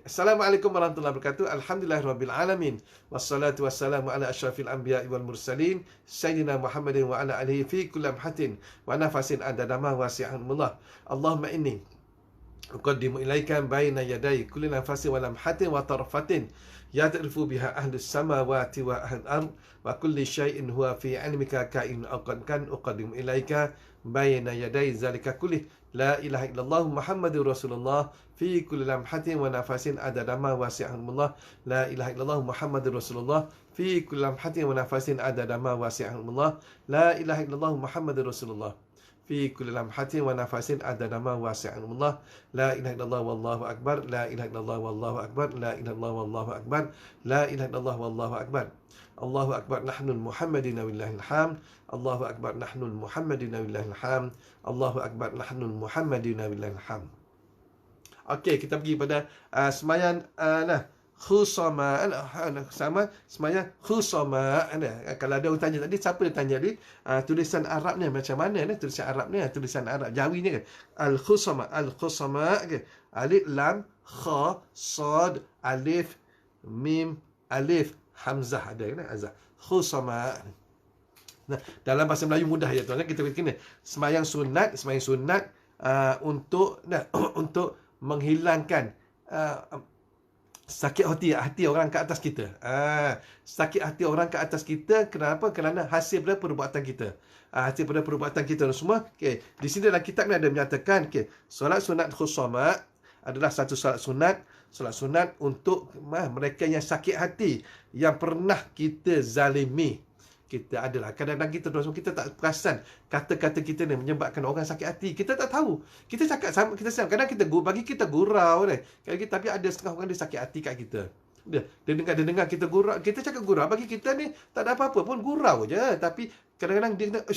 Assalamualaikum warahmatullahi wabarakatuh. Alhamdulillahirabbil alamin. Wassalatu wassalamu ala asyrafil anbiya'i wal mursalin sayyidina Muhammadin wa ala alihi fi kulli lamhatin wa nafasin adada ma wasi'ahumullah. Allahumma inni uqaddimu ilaika baina yaday kulli nafasin wa lamhatin wa tarfatin ya'rifu biha ahlus samawati wa ahlul ard wa kulli syai'in huwa fi 'ilmika ka'in aqad uqaddimu ilaika baina yaday zalika kulli la ilaha illallah Muhammadur Rasulullah fi kulli lamhatin wa nafasin adada ma wasi'ahumullah. La ilaha illallah Muhammadur Rasulullah fi kulli lamhatin wa nafasin adada ma wasi'ahumullah. La ilaha illallah Muhammadur Rasulullah fi kulli lamhatin wa nafasin adada ma wasi'ahumullah. La ilaha illallah wallahu akbar. La ilaha illallah wallahu akbar. La ilaha illallah wallahu akbar. La ilaha illallah wallahu akbar. Allahu akbar nahnul Muhammadina willahil hamd. Allahu akbar nahnul Muhammadina willahil hamd. Allahu akbar nahnul Muhammadina willahil hamd. Okey, kita pergi pada sembahyang khusama sama sembahyang khusama. Kalau ada orang tanya tadi, siapa dia tanya tadi? Tulisan Arab ni macam mana ni? Tulisan Arab ni, tulisan Arab Jawi ni kan. Al-khusama okay. Alif lam kha sad alif mim alif hamzah ada kan? Azah. Khusama. Nah, dalam bahasa Melayu mudah ya tuan. Kita kena sembahyang sunat untuk untuk menghilangkan sakit hati orang ke atas kita. Sakit hati orang ke atas kita kenapa? Kerana hasil daripada perbuatan kita. Hasil daripada perbuatan kita semua. Okey, di sini dalam kitab ni ada menyatakan solat sunat khusama adalah satu solat sunat untuk mereka yang sakit hati, yang pernah kita zalimi. Kita adalah kadang-kadang kita tak perasan kata-kata kita ni menyebabkan orang sakit hati. Kita tak tahu. Kita cakap sama, kita sedang kadang kita bagi kita gurau ni. Tapi ada setengah orang dia sakit hati kat kita. Dia dengar kita gurau, kita cakap gurau, bagi kita ni tak ada apa-apa pun, gurau je. Tapi kadang-kadang dia kata,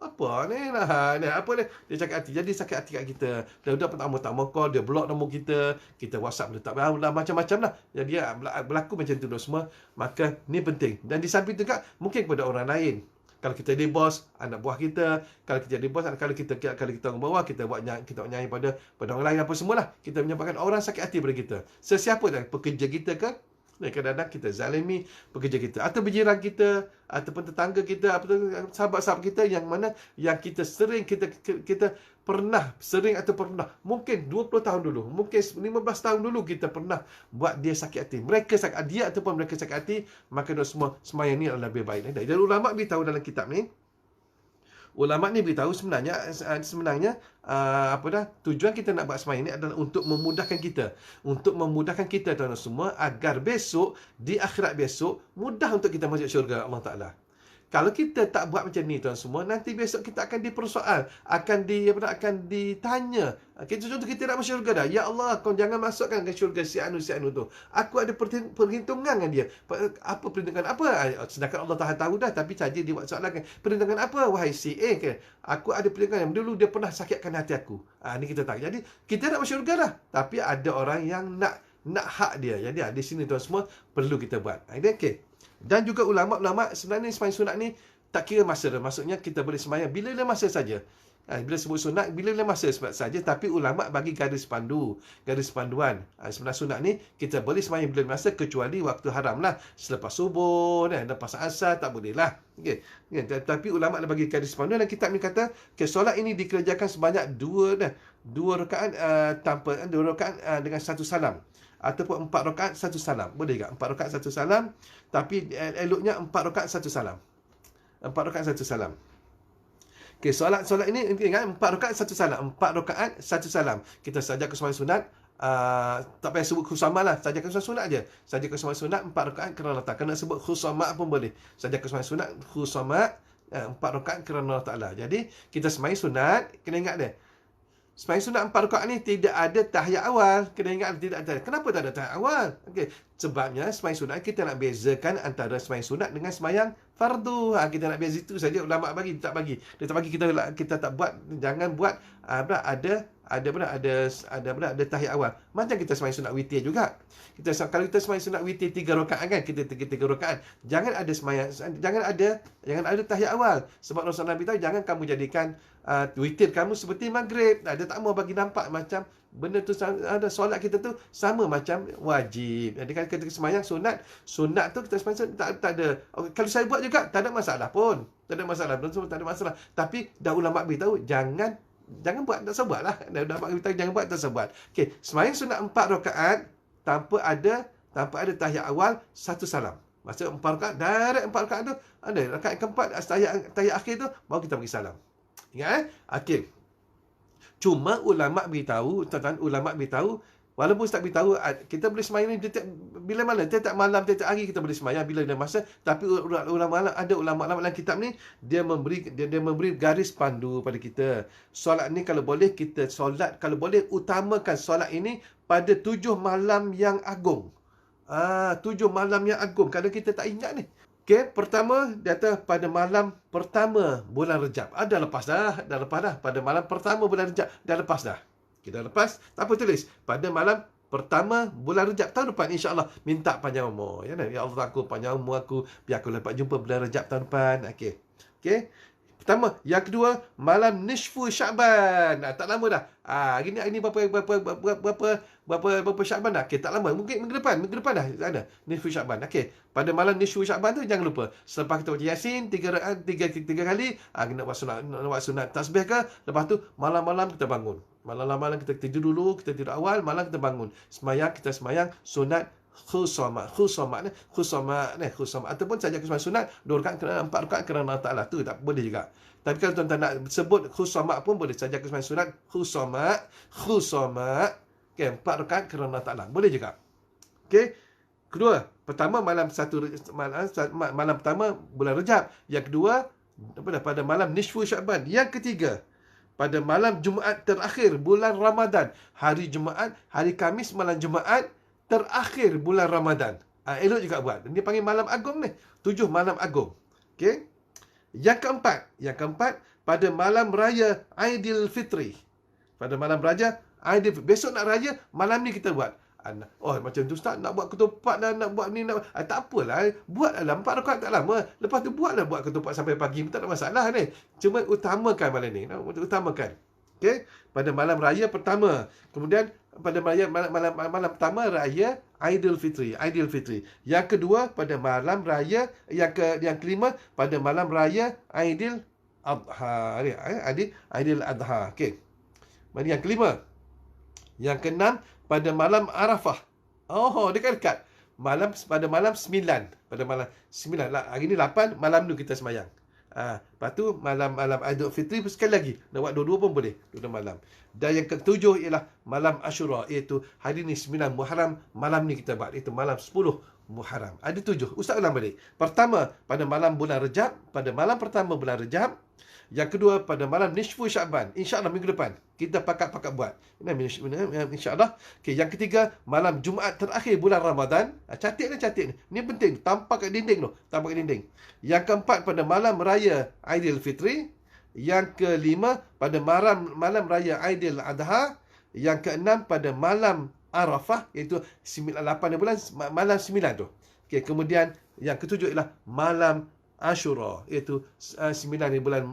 apa ni lah, apa ni? Dia cakap hati. Jadi sakit hati kat kita. Dia pertama call, dia block nombor kita. Kita WhatsApp dia tak lah, macam-macam lah. Jadi berlaku macam tu semua. Maka ni penting. Dan di samping tu juga mungkin kepada orang lain. Kalau kita jadi bos, anak buah kita. Kalau kita jadi bos, kalau kita orang bawah, kita buat nyanyi pada orang lain apa semualah. Kita menyebabkan orang sakit hati pada kita. Sesiapa dah, pekerja kita ke? Kadang-kadang kita zalimi pekerja kita, atau berjiran kita, ataupun tetangga kita, ataupun sahabat-sahabat kita yang mana yang kita sering kita pernah mungkin 20 tahun dulu, mungkin 15 tahun dulu kita pernah buat dia sakit hati. Dia ataupun mereka sakit hati, maka semua sembahyang ni adalah lebih baik. Dan ulama beritahu dalam kitab ni, ulama ni beritahu sebenarnya tujuan kita nak buat sembahyang ni adalah untuk memudahkan kita tuan-tuan semua, agar besok di akhirat besok mudah untuk kita masuk syurga Allah Taala. Kalau kita tak buat macam ni tuan semua, nanti besok kita akan dipersoal, akan ditanya. Contoh kita nak masuk syurga dah. Ya Allah, kau jangan masukkan ke syurga si anu tu. Aku ada perhitungan dengan dia. Apa perhitungan apa? Sedangkan Allah Taala tahu dah, tapi saja dia buat soalan kan. Perhitungan apa wahai si A ke? Aku ada perhitungan yang dulu dia pernah sakitkan hati aku. Ni kita tahu. Jadi kita nak masuk syurga dah, tapi ada orang yang nak hak dia. Jadi di sini tuan semua perlu kita buat. Okey. Dan juga ulama' sebenarnya sembahyang sunat ni tak kira masa dah. Maksudnya kita boleh sembahyang bila masa saja. Bila sebut sunat, bila masa saja. Tapi ulama' bagi garis panduan. Sebenarnya sunat ni kita boleh sembahyang bila masa, kecuali waktu haram lah. Selepas subuh, lepas asar, tak boleh lah. Okay. Tapi ulama' bagi garis panduan, dan kitab ni kata, solat ini dikerjakan sebanyak dua rakaat dengan satu salam. Ataupun 4 rakaat 1 salam. Boleh tak? 4 rakaat 1 salam. Tapi eloknya 4 rakaat 1 salam. 4 rakaat 1 salam. Okey, solat ini ingat 4 rakaat 1 salam. 4 rakaat 1 salam. Kita saja ke sembahyang sunat. Tak payah sebut khusama lah. Saja ke sembahyang sunat je. Saja ke sembahyang sunat 4 rakaat kerana Allah Ta'ala. Kena sebut khusama pun boleh. Saja ke sembahyang sunat khusama 4 rakaat kerana Allah Ta'ala. Jadi kita sembahyang sunat, kena ingat dia. Sembahyang sunat 4 rakaat ni tidak ada tahiyat awal. Kena ingat tidak ada. Kenapa tak ada tahiyat awal? Okey, sebabnya sembahyang sunat kita nak bezakan antara sembahyang sunat dengan sembahyang fardu. Kita nak beza itu saja. Ulama bagi, tak bagi. Dia tak bagi, kita tak buat. Jangan buat ada tahiyat awal. Macam kita sembahyang sunat witir juga. Kalau kita sembahyang sunat witir 3 rakaat kan, kita 3 rakaat. Jangan ada tahiyat awal. Sebab Rasulullah beritahu, jangan kamu jadikan witir kamu seperti maghrib. Dia tak mau bagi nampak macam benda tu ada solat kita tu sama macam wajib. Jadi kan ketika sembahyang sunat tu kita sembahyang tak ada. Kalau saya buat juga tak ada masalah pun. Tak ada masalah. Tak ada masalah. Tapi dah ulama beritahu jangan buat, tak usah buat lah. Dah ulama beritahu jangan buat, tak usah buat. Okey, sembahyang sunat 4 rakaat tanpa ada tahiyat awal, 1 salam. Maksud 4 rakaat, direct 4 rakaat tu ada rakaat keempat tahiyat akhir tu baru kita bagi salam. Ingat Okey. Cuma ulama beritahu, tuan-tuan, ulama beritahu walaupun ustaz beritahu kita boleh sembahyang ni bila mana, tiap malam, tiap hari kita boleh sembahyang bila ada masa, tapi ulama kitab ni dia memberi garis pandu pada kita. Solat ni kalau boleh kita solat, kalau boleh utamakan solat ini pada 7 malam yang agung. 7 malam yang agung. Kadang kita tak ingat ni. Okey, pertama dia kata pada malam pertama bulan Rejab. Dah lepas dah. Pada malam pertama bulan Rejab dah lepas dah. Kita lepas, tak apa tulis. Pada malam pertama bulan Rejab tahun depan insya-Allah minta panjang umur. Ya Allah, aku panjang umur aku biar aku dapat jumpa bulan Rejab tahun depan. Okey. Pertama, yang kedua malam nisfu Syaban. Tak lama dah. Hari ni berapa Syaban dah? Okey, tak lama. Mungkin minggu depan dah ada nisfu Syaban. Okey, pada malam nisfu Syaban tu jangan lupa selepas kita baca Yasin 3 kali, nak buat sunat tasbih ke, lepas tu malam-malam kita bangun. Malam-malam kita tidur dulu, kita tidur awal, malam kita bangun. Kita sembahyang sunat khusamat ataupun saja kesembahyang sunat 2 rakaat kerana 4 rakaat kerana Allah Taala tu tak boleh juga. Tapi kalau tuan-tuan nak sebut khusamat pun boleh, saja kesembahyang sunat khusamat 4 rakaat kerana Allah Taala boleh juga. Okey. Kedua, pertama malam pertama bulan Rejab, yang kedua pada malam nisfu Syaban, yang ketiga pada malam Jumaat terakhir bulan Ramadan, hari Jumaat, hari Khamis malam Jumaat terakhir bulan Ramadan. Elok juga buat. Ini panggil malam agung ni. 7 malam agung. Okey. Yang keempat pada malam raya Aidilfitri. Pada malam raya Aidilfitri. Besok nak raya, malam ni kita buat. Macam tu ustaz, nak buat ketupat dah, nak buat ni, tak apalah. Buatlah 4 rakaat tak lama. Lepas tu buat ketupat sampai pagi. Tak ada masalah ni. Cuma utamakan malam ni. Utamakan. Okey, pada malam raya pertama. Kemudian pada malam pertama raya Aidilfitri. Yang kedua pada malam raya yang kelima pada malam raya Aidil Adha. Aidil Adha. Okey. Mana yang kelima? Yang keenam pada malam Arafah. Dekat-dekat. Pada malam 9. Pada malam 9 lah. Hari ni 8, malam tu kita sembahyang. Lepas tu malam Aidilfitri pun sekali lagi. Nak buat dua-dua pun boleh. Dua malam. Dan yang ketujuh ialah malam Ashura, iaitu hari ni 9 Muharram, malam ni kita buat, iaitu malam 10 Muharram. Ada 7. Ustaz ulang balik. Pertama pada malam bulan Rejab, pada malam pertama bulan Rejab. Yang kedua pada malam nisfu Syaban. InsyaAllah minggu depan kita pakat buat. InsyaAllah. Okey, yang ketiga malam Jumaat terakhir bulan Ramadan. Catat ni. Ni penting. Tampak kat dinding tu. Yang keempat pada malam raya Aidilfitri. Yang kelima pada malam raya Aidil Adha. Yang keenam pada malam Arafah, iaitu 8 bulan, malam 9 tu. Okey, kemudian yang ketujuh ialah malam Ashura, iaitu 9 bulan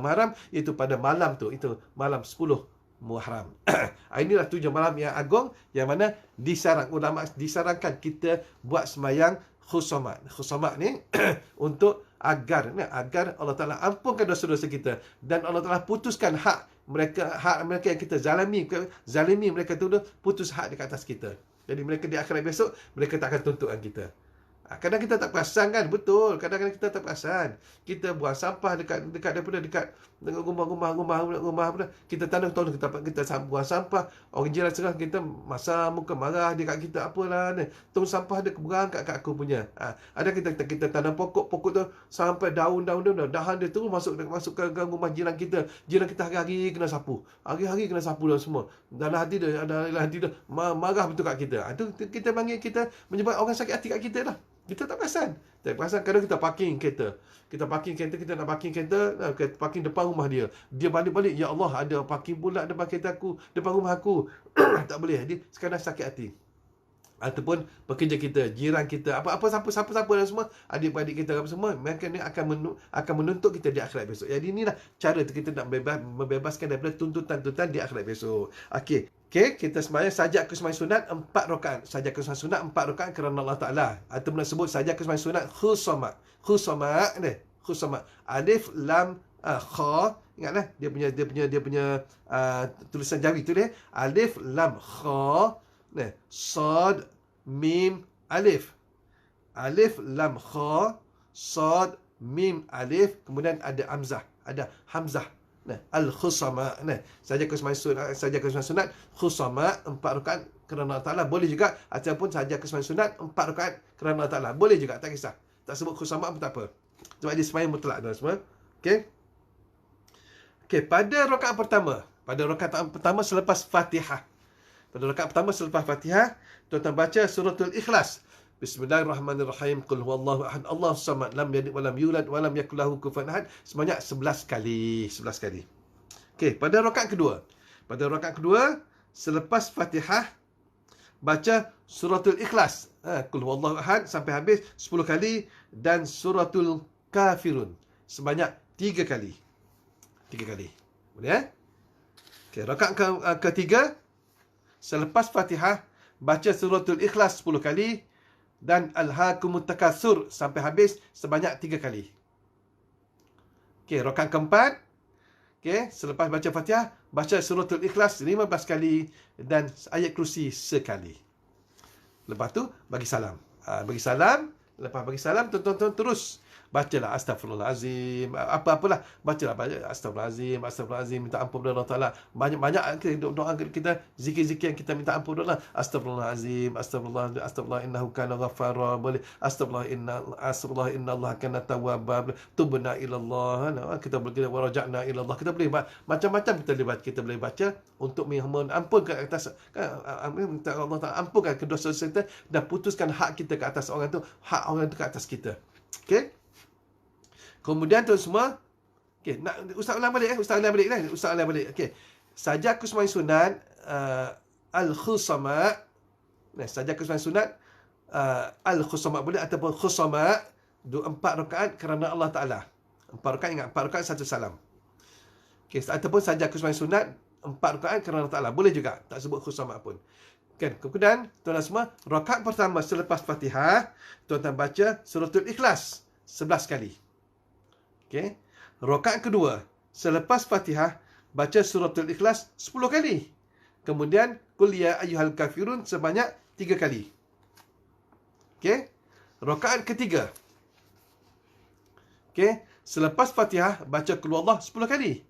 Muharram, iaitu pada malam tu, itu malam 10 Muharram. Inilah 7 malam yang agung yang mana ulama disarankan kita buat sembahyang khusamat ni untuk agar Allah Taala ampunkan dosa-dosa kita dan Allah Taala putuskan hak mereka yang kita zalimi mereka tu, putus hak dekat atas kita. Jadi mereka di akhirat besok mereka tak akan tuntutkan kita. Kadang kita tak perasan kan? Betul. Kadang-kadang kita tak perasan. Kita buang sampah dekat rumah. Kita tanam tahun kita buang sampah. Orang jiran serang kita masa muka marah dia kat kita, apalah ni. Tong sampah dia berangkat kat aku punya. Ada kita tanam pokok tu sampai dahan dia terus masuk ke rumah jiran kita. Jiran kita hari-hari kena sapu. Hari-hari kena sapu dah semua. Dalam hati dia marah betul kat kita. Itu kita panggil, kita menyebabkan orang sakit hati kat kita dah. Kita tak perasan. Kadang kita parking kereta. Kita nak parking kereta, parking depan rumah dia. Dia balik-balik, ya Allah, ada parking pula depan kereta aku, depan rumah aku. Tak boleh. Dia sekadar sakit hati. ataupun pekerja kita, jiran kita, apa-apa siapa dan semua, adik-beradik kita apa semua, mereka ni akan menuntut kita di akhirat besok. Jadi inilah cara kita nak membebaskan daripada tuntutan-tuntutan di akhirat besok. Okey, kita sembahyang sajak ke sembahyang sunat 4 rakaat. Sajak ke sembahyang sunat 4 rakaat kerana Allah Taala. Ataupun nak sebut sajak ke sembahyang sunat khusama ni. Khusama. Alif lam kha. Ingatlah dia punya tulisan Jawi tu dia. Alif lam kha. Nah, sad mim alif. Alif lam kha, sad mim alif, kemudian ada hamzah, hamzah. Nah, al-khusama. Nah, saja ke sembahyang sunat khusama 4 rakaat kerana Allah Taala, boleh juga, ataupun saja ke sembahyang sunat 4 rakaat kerana Allah Taala, boleh juga, tak kisah. Tak sebut khusama pun tak apa. Sebab dia sembahyang mutlak dah semua. Okey. Pada rakaat pertama selepas Fatihah. Pada rakaat pertama selepas Fatihah, tuan-tuan baca suratul Ikhlas. Bismillahirrahmanirrahim. Qul huwallahu ahad, Allahus samad, lam yalid walam yulad walam yakul lahu kufuwan ahad. Sebanyak 11 kali. 11 kali. Okey, pada rakaat kedua. Pada rakaat kedua selepas Fatihah, baca suratul Ikhlas. Qul huwallahu ahad sampai habis 10 kali, dan suratul Kafirun sebanyak 3 kali. 3 kali. Boleh? Okey, rakaat ketiga selepas Fatihah, baca suratul Ikhlas 10 kali dan Alhaakumut Takatsur sampai habis sebanyak 3 kali. Okey, rakaat keempat, okey, selepas baca Fatihah, baca suratul Ikhlas 15 kali dan ayat kursi sekali. Lepas tu bagi salam. Lepas bagi salam, tuan-tuan terus bacalah astagfirullahalazim, apa-apalah, bacalah astagfirullahalazim, minta ampun kepada Allah Taala. Banyak doa kita, zikir-zikir yang kita minta ampun kepada Allah. Astagfirullahalazim, astagfirullah innahu kana ghaffara, boleh astagfirullah innallaha kana tawwaba, tubna ilallah, kita boleh waraja'na ilallah, kita boleh macam-macam kita boleh baca untuk memohon ampun ke atas, minta Allah Taala ampunkan dosa-dosa kita dan putuskan hak kita ke atas orang tu, hak orang tu ke atas kita. Okey. Kemudian tuan semua, okey, nak ustaz ulang balik ustaz ulang balik. Okey. Saja aku sembahyang sunat al-khusama. Nah, saja aku sembahyang sunat al-khusama boleh, ataupun khusama 4 rakaat kerana Allah Taala. 4 rakaat, ingat 4 rakaat satu salam. Okey, ataupun saja aku sembahyang sunat 4 rakaat kerana Allah Taala, boleh juga, tak sebut khusama pun. Kan, kemudian tuan-tuan semua, rakaat pertama selepas Fatihah, tuan-tuan baca suratul Ikhlas 11 kali. Okey. Rakaat kedua selepas Fatihah, baca suratul Ikhlas 10 kali. Kemudian qul ya ayyuhal kafirun sebanyak 3 kali. Okey. Rakaat ketiga, okey, selepas Fatihah baca qul huwallah 10 kali.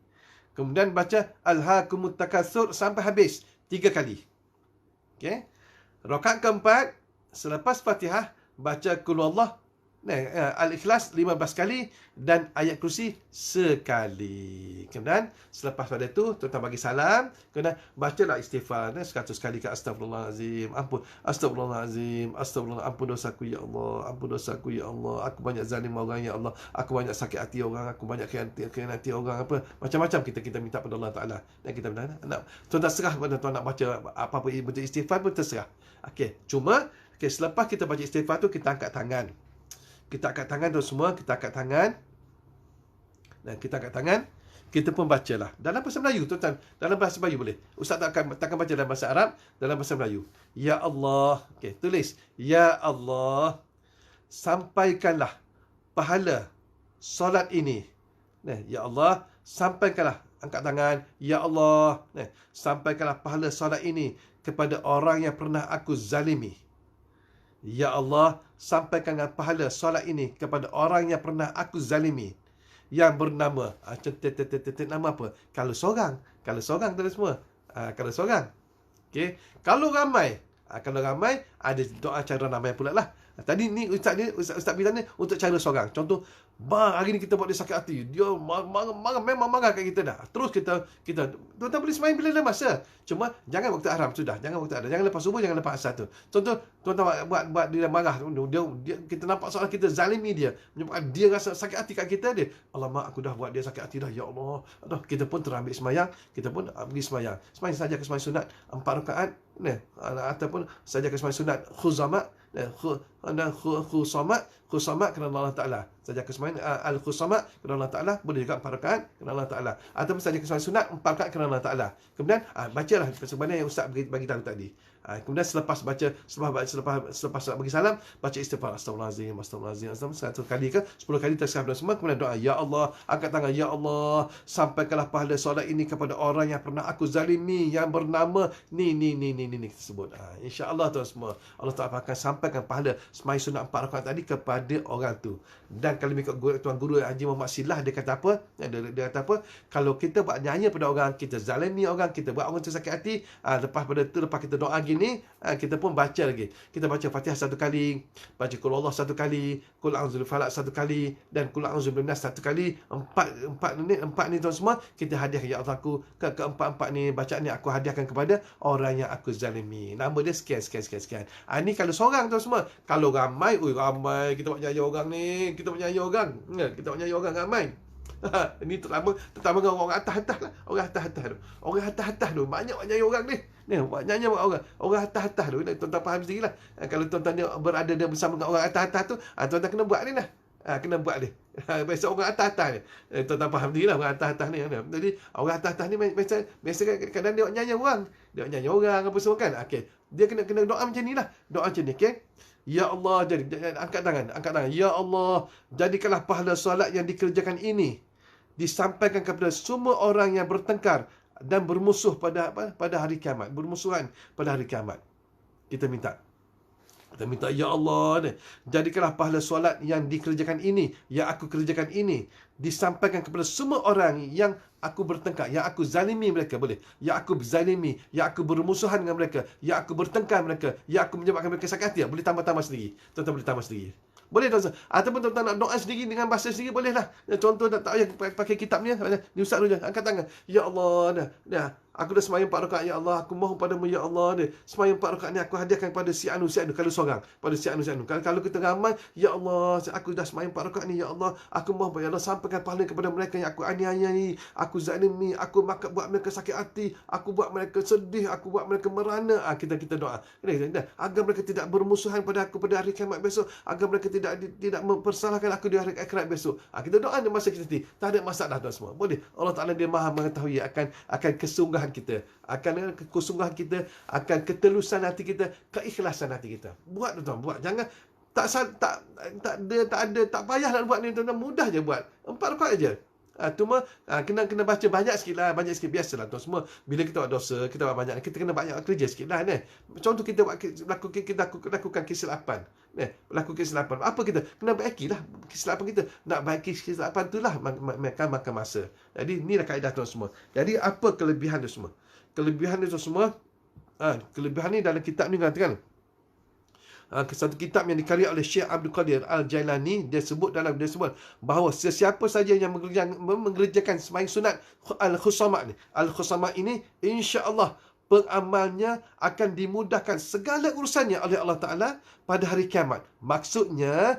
Kemudian baca Alhaakumut Takatsur sampai habis 3 kali. Okey. Rakaat keempat selepas Fatihah baca qul huwallah Al-Ikhlas 15 kali dan ayat kursi sekali. Kemudian selepas pada itu tuan-tuan bagi salam, kemudian bacalah istighfar 100 kali ke astagfirullahalazim, astagfirullahalazim, ampun dosaku ya Allah, ampun dosaku ya Allah, aku banyak zalim orang ya Allah, aku banyak sakit hati orang, aku banyak khianati orang, apa macam-macam kita minta pada Allah Taala. Dan kita nak tuan-tuan serah pada tuan nak baca apa-apa bentuk istighfar pun terserah. Okey, cuma selepas kita baca istighfar tu kita angkat tangan. Kita angkat tangan tu semua, kita angkat tangan. Dan kita angkat tangan, kita pun bacalah dalam bahasa Melayu, tuan-tuan. Dalam bahasa Melayu boleh. Ustaz takkan baca dalam bahasa Arab, dalam bahasa Melayu. Ya Allah. Okey, tulis. Ya Allah, sampaikanlah pahala solat ini. Ya Allah, sampaikanlah, angkat tangan. Ya Allah, sampaikanlah pahala solat ini kepada orang yang pernah aku zalimi. Ya Allah, sampaikan pahala solat ini kepada orang yang pernah aku zalimi, yang bernama nama apa? Kalau seorang tadi semua. Kalau seorang. Okey. Kalau ramai ada doa cara ramai pula lah. Tadi ni Ustaz bilang ni untuk cara seorang. Contoh, hari ni kita buat dia sakit hati. Dia marah, memang marah kat kita dah. Terus kita tuan-tuan boleh semain bila ada masa. Cuma jangan waktu haram sudah. Jangan waktu haram. Jangan lepas subuh, jangan lepas asar tu. Contoh, tuan-tuan buat dia marah. Dia kita nampak soal kita zalimi dia. Menyebabkan dia rasa sakit hati kat kita dia. Alamak, aku dah buat dia sakit hati dah. Ya Allah. Aduh, kita pun terambil semayang. Kita pun pergi semayang. Semayang saja ke semayang sunat 4 rakaat. Ataupun saja ke semayang sunat khuzamat. Khusamat kerana Allah Ta'ala. Saja kesemayaan al-khusamat kerana Allah Ta'ala. Boleh juga 4 rakaat kerana Allah Ta'ala. Ataupun saja kesemayaan sunat 4 rakaat kerana Allah Ta'ala. Kemudian bacalah sebenarnya yang Ustaz bagi tahu tadi. Kemudian selepas bagi salam, baca istighfar, astagfirullahalazim, satu kali ke 10 kali tasbih dan semua. Kemudian doa, ya Allah, angkat tangan, ya Allah, sampaikanlah pahala solat ini kepada orang yang pernah aku zalimi, yang bernama ni kita sebut. InsyaAllah tuan semua, Allah Ta'ala akan sampaikan pahala semai sunat 4 rakaat tadi kepada orang tu. Dan kalau ikut Tuan Guru Haji Muhammad Silah, dia kata apa? Dia kata apa? Kalau kita buat nyanyi pada orang, kita zalimi orang, kita buat orang tu sakit hati, lepas kita doa gini, kita pun baca lagi. Kita baca Fatihah 1 kali, baca Qul Allah 1 kali, Qul A'udzu Falaq 1 kali, dan Qul A'udzu Binnas 1 kali. Empat ni tuan semua, kita hadiahkan, ya Allah, aku keempat ni bacaan ni aku hadiahkan kepada orang yang aku zalimi. Nama dia sekian. Ni kalau seorang tuan semua. Kalau ramai, kita buat nyanyi orang ni, kita buat nyanyi orang ramai. Ini terutama dengan orang atas-atas lah. Orang atas-atas tu. Banyak nyanyi orang ni. Nyanyi orang atas-atas tu. Tuan-tuan faham sendiri lah. Kalau tuan-tuan berada bersama dengan orang atas-atas tu, tuan-tuan kena buat ni lah. Kena buat ni. Biasa orang atas-atas ni. Tuan-tuan faham sendiri lah orang atas-atas ni. Jadi orang atas-atas ni biasa kadang dia nyanyi orang. Dia nyanyi orang apa semua kan. Okay. Dia kena doa macam ni lah. Doa macam ni. Okay. Ya Allah, angkat tangan. Ya Allah, jadikanlah pahala solat yang dikerjakan ini disampaikan kepada semua orang yang bertengkar dan bermusuh pada hari kiamat. Bermusuhan pada hari kiamat. Kita minta, ya Allah, jadikanlah pahala solat yang dikerjakan ini, yang aku kerjakan ini, disampaikan kepada semua orang yang aku bertengkar, yang aku zalimi mereka, boleh, yang aku zalimi, yang aku bermusuhan dengan mereka, yang aku bertengkar mereka, yang aku menyebabkan mereka sakit hati. Boleh tambah sendiri. Tuan-tuan boleh tambah sendiri. Boleh tuan-tuan. Ataupun tuan-tuan nak doa sendiri dengan bahasa sendiri, bolehlah. Contoh tak payah pakai kitab ni. Ni Ustaz dulu je. Angkat tangan. Ya Allah, aku dah semayang 4 rakaat, ya Allah. Aku mohon padamu, ya Allah. Semayang 4 rakaat ni aku hadiahkan kepada si Anu. Kalau seorang, pada si Anu. Kalau kita ramai, ya Allah, aku dah semayang 4 rakaat ni, ya Allah. Aku mohon, ya Allah, sampaikan pahala kepada mereka yang aku aniayai, aku zalimi, aku buat mereka sakit hati, aku buat mereka sedih, aku buat mereka merana. Kita doa. Agar mereka tidak bermusuhan pada aku pada hari kiamat besok. Agar mereka tidak mempersalahkan aku di hari akhirat besok. Kita doa di masa kita nanti. Tak ada masalah tuan semua. Boleh. Allah Ta'ala dia maha mengetahui akan kesungguhan kita, akan kesungguhan kita, akan ketelusan hati kita, keikhlasan hati kita. Buat tuan, buat. Jangan tak payah nak buat ni tuan, mudah je buat. 4 rakaat aje. Cuma kena baca banyak sikit biasalah tuan semua. Bila kita buat dosa, kita buat banyak, kita kena banyak kerja sikit lah ni. Contoh kita lakukan kesilapan. Lakukan kesilapan. Apa kita kena baikilah kesilapan kita. Nak baiki kesilapan tu lah makan masa. Jadi inilah kaedah tuan semua. Jadi apa kelebihan tu semua? Kelebihan tu semua, kelebihan ni dalam kitab ni katakan. Satu kitab yang dikarya oleh Syekh Abdul Qadir Al-Jailani, dia sebut bahawa sesiapa saja yang mengerjakan sembahyang sunat Al-Khusamat ini, insya-Allah peramalnya akan dimudahkan segala urusannya oleh Allah Ta'ala pada hari kiamat. Maksudnya,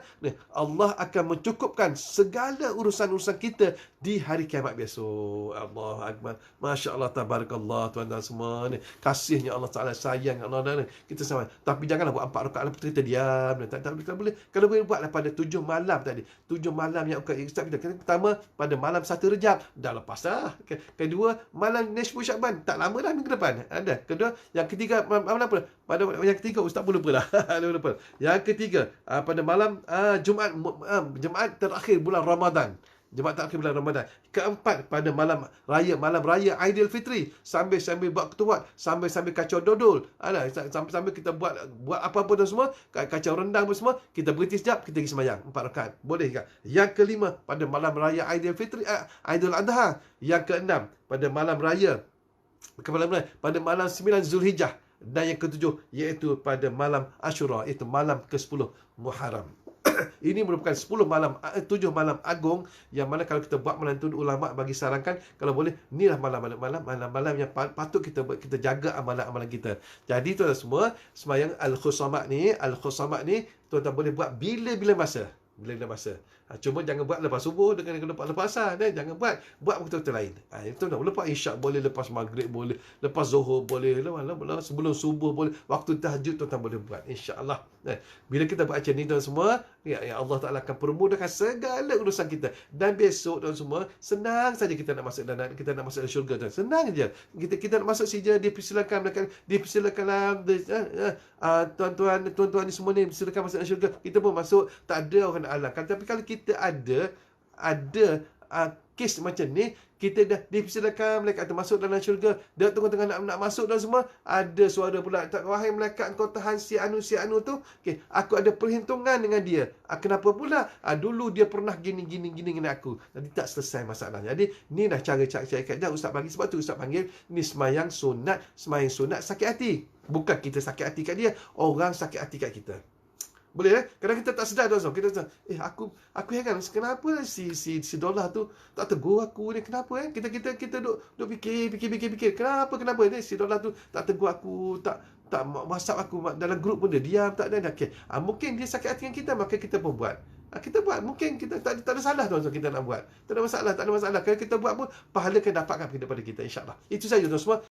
Allah akan mencukupkan segala urusan-urusan kita di hari kiamat besok. Allahu Akbar. Masya Allah, tabarakallah, tuan-tuan semua. Kasihnya Allah Ta'ala, sayang Allah. Kita sama. Tapi janganlah buat 4 rakaat lepas kita diam. Tak boleh. Kalau boleh buatlah pada 7 malam tadi. 7 malam yang Ustaz kita. Pertama, pada malam 1 Rejab. Dah lepas dah. Kedua, malam Nisfu Syakban. Tak lama dah minggu depan. Ada. Kedua, yang ketiga, malam apa? Pada yang ketiga, Ustaz pun lupa lah. Yang ketiga, pada malam Jumaat terakhir bulan Ramadan. Keempat, pada malam raya Aidilfitri, sambil buat ketupat, sambil kacau dodol, sambil kita buat apa-apa dan semua, kacau rendang pun semua, kita berhenti sekejap, kita pergi sembahyang 4 rakaat. Boleh tak? Yang kelima, pada malam raya Aidilfitri, Aidul Adha. Yang keenam, pada malam 9 Zulhijjah. Dan yang ketujuh, iaitu pada malam Ashura, iaitu malam ke-10 Muharram. Ini merupakan 7 malam agung, yang mana kalau kita buat malam tu, ulama bagi sarankan kalau boleh inilah malam-malam yang patut kita jaga amalan-amalan kita. Jadi tuan-tuan semua, sembahyang al-khusamak ni tuan-tuan boleh buat bila-bila masa. Cuma jangan buat lepas subuh dengan lepas asar, jangan buat waktu-waktu lain. Itu dah lepas isyak boleh, lepas maghrib boleh, lepas zuhur boleh, sebelum subuh boleh, waktu tahajud tuan-tuan boleh buat, insya-Allah. Bila kita buat macam ni tuan semua, ya Allah Taala akan permudahkan segala urusan kita. Dan besok tuan semua, senang saja kita nak masuk dalam syurga tuan. Senang je. Kita nak masuk saja, dipersilakan tuan-tuan ni semua ni silakan masuk dalam syurga. Kita pun masuk, tak ada orang nak halangkan. Tapi kalau kita ada kes macam ni, kita dah dipersilakan malaikat tu masuk dalam syurga, dia tengah-tengah nak masuk dan semua, ada suara pula, wahai malaikat, engkau tahan si anu tu, okey, aku ada perhitungan dengan dia. Kenapa pula? Dulu dia pernah gini dengan aku. Jadi tak selesai masalah. Jadi ni dah cara dah ustaz bagi. Sebab tu ustaz panggil ni sembahyang sunat sakit hati. Bukan kita sakit hati kat dia, orang sakit hati kat kita. Boleh Kadang kita tak sedar tuan. Kita aku heran kenapa si dolar tu tak tegur aku ni, kenapa kita duk fikir kenapa ni si dolar tu tak tegur aku, tak WhatsApp aku dalam grup pun dia diam, tak ada. Okey, mungkin dia sakit hati dengan kita, maka kita pun buat. Kita buat, mungkin kita tak ada salah tuan, kita nak buat. Tak ada masalah. Kalau kita buat pun pahala akan dapatkan daripada kita, insya-Allah. Itu saja tuan semua.